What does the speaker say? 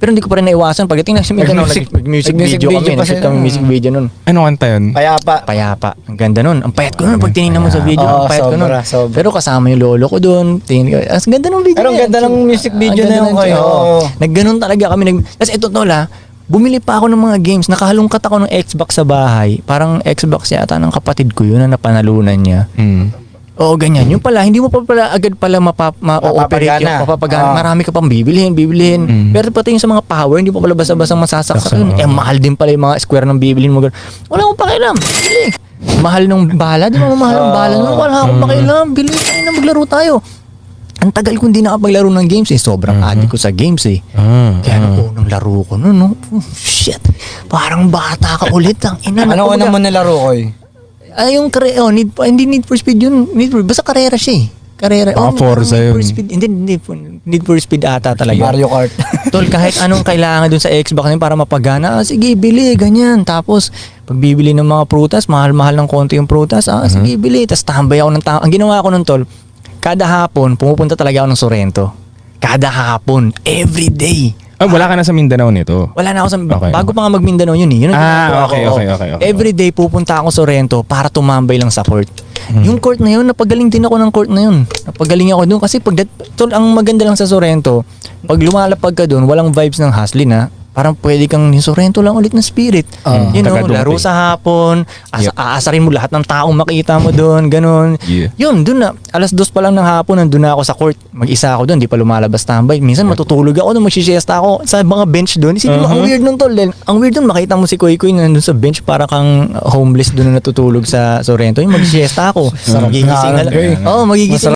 Pero hindi ko pa rin naiwasan. Pagdating na sa Mindanao, nag-music video kami. Nag-shoot kami music video nun. Ano kanta yun? Payapa. Ang ganda nun. Ang payat ko nun. Pag tinignan mo sa video, ang payat ko nun. Sobra. Pero kasama yung lolo ko dun. Ang ganda ng video. Pero ang ganda ng music video na yun kayo. Nagganon talaga kami. Tapos ito Tol, bumili pa ako ng mga games. Nakahalungkat ako ng Xbox sa bahay. Parang Xbox yata ng kapatid ko yun na napanalunan niya. Oo, ganyan. Yung pala, hindi mo pa pala agad pala ma-operate yung mapapagana. Marami ka pang bibilhin. Pero pati yung sa mga power, hindi pa pala basta-basta masasaksak yun. Mahal din pala yung mga square ng bibilhin mo. Wala akong pakialam. Bili. Mahal ng bala. Di ba mahal ng bala? Wala akong pakialam. Bili tayo na maglaro tayo. Ang tagal ko hindi nakapaglaro ng games Sobrang addict ko sa games Kaya unang laro ko no? Shit. Parang bata ka ulit. Ano mo nalaro ko hindi Need for Speed yun. Basta karera siya Karera. Forza yun. Need for Speed ata talaga. Mario Kart. Tol, kahit anong kailangan dun sa Xbox para mapagana, sige, bili, ganyan. Tapos, pag bibili ng mga prutas, mahal-mahal ng konti yung prutas, sige, bili. Tapos tambay ako ng Ang ginawa ko nun, Tol, kada hapon, pumupunta talaga ako ng Sorrento. Kada hapon, every day. Wala ka na sa Mindanao nito? Wala na ako bago pa nga mag-Mindanao yun Yun ang okay. Every day pupunta ako sa Sorrento para tumambay lang sa court. Yung court na yun, napagaling din ako ng court na yun. Napagaling ako doon kasi Tol, ang maganda lang sa Sorrento, pag lumalapag ka doon, walang vibes ng hustling parang pwede kang Sorrento lang ulit na spirit. Laro sa hapon, aasarin mo lahat ng taong makita mo doon, ganun. Yun, doon na. 2:00 pa lang ng hapon, nandun na ako sa court. Mag-isa ako doon, di pa lumalabas tambay. Minsan matutulog ako doon, magsisiesta ako sa mga bench doon. Isipin mo, ang weird nun Tol. Ang weird doon, makita mo si Koy Koy na nandun sa bench para kang homeless doon na natutulog sa Sorrento. Yung magsisiesta ako. Magigising na lang. Magigising